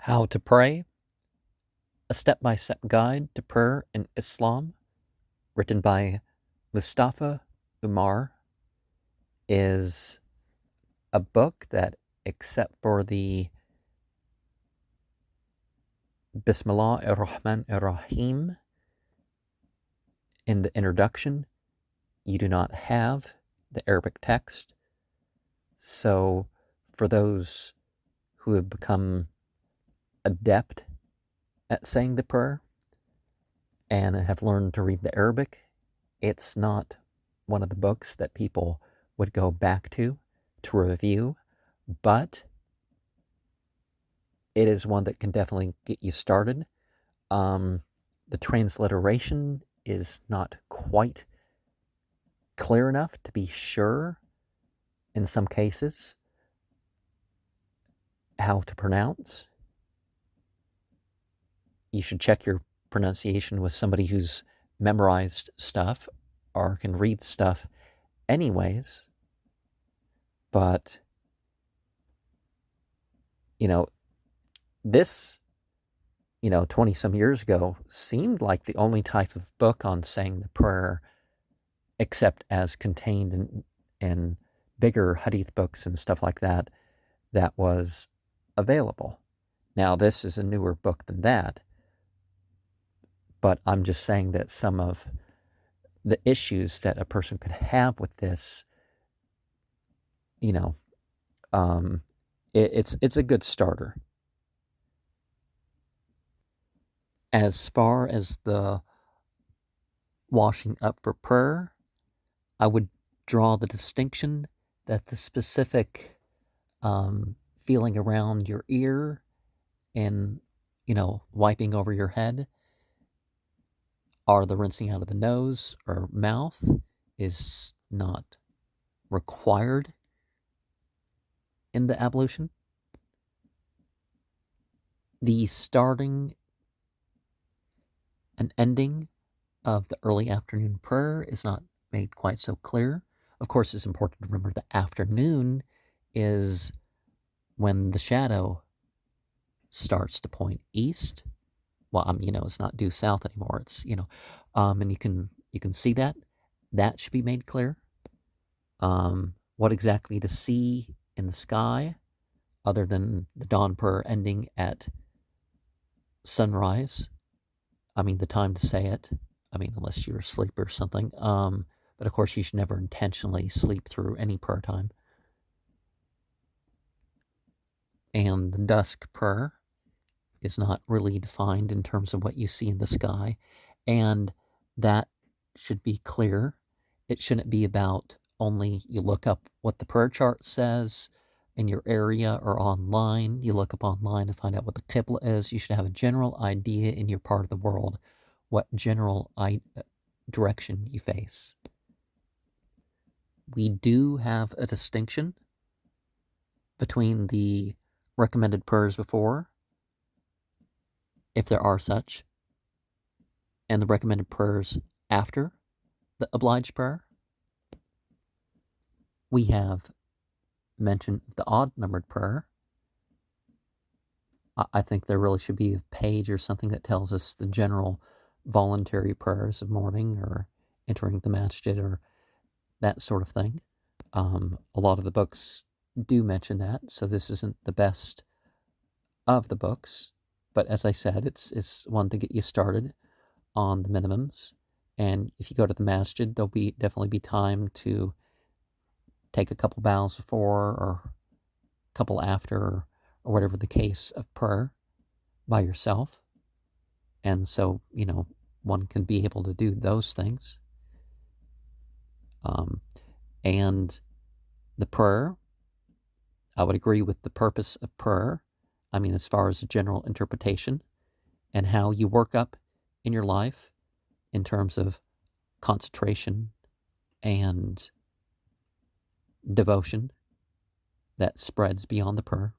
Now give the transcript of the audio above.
How to Pray, a step-by-step guide to prayer in Islam, written by Mustafa Umar, is a book that, except for the Bismillah ar-Rahman ar-Rahim in the introduction, you do not have the Arabic text. So for those who have become adept at saying the prayer and have learned to read the Arabic, it's not one of the books that people would go back to review, but it is one that can definitely get you started. The transliteration is not quite clear enough to be sure in some cases how to pronounce. You should check your pronunciation with somebody who's memorized stuff or can read stuff anyways. But, this, 20 some years ago seemed like the only type of book on saying the prayer, except as contained in bigger hadith books and stuff like that, that was available. Now, this is a newer book than that, but I'm just saying that some of the issues that a person could have with this, it's a good starter. As far as the washing up for prayer, I would draw the distinction that the specific feeling around your ear and, wiping over your head, or the rinsing out of the nose or mouth, is not required in the ablution. The starting and ending of the early afternoon prayer is not made quite so clear. Of course, it's important to remember the afternoon is when the shadow starts to point east. Well, it's not due south anymore. It's, and you can see that. That should be made clear. What exactly to see in the sky, other than the dawn prayer ending at sunrise. The time to say it. Unless you're asleep or something. But of course, you should never intentionally sleep through any prayer time. And the dusk prayer is not really defined in terms of what you see in the sky. And that should be clear. It shouldn't be about only you look up what the prayer chart says in your area or online. You look up online to find out what the Qibla is. You should have a general idea in your part of the world what general direction you face. We do have a distinction between the recommended prayers before, if there are such, and the recommended prayers after the obliged prayer. We have mentioned the odd-numbered prayer. I think there really should be a page or something that tells us the general voluntary prayers of morning or entering the masjid or that sort of thing. A lot of the books do mention that, so this isn't the best of the books. But as I said, it's one to get you started on the minimums. And if you go to the masjid, there'll definitely be time to take a couple bows before or a couple after or whatever the case of prayer by yourself. And so, one can be able to do those things. And the prayer, I would agree with the purpose of prayer. As far as a general interpretation and how you work up in your life in terms of concentration and devotion that spreads beyond the prayer.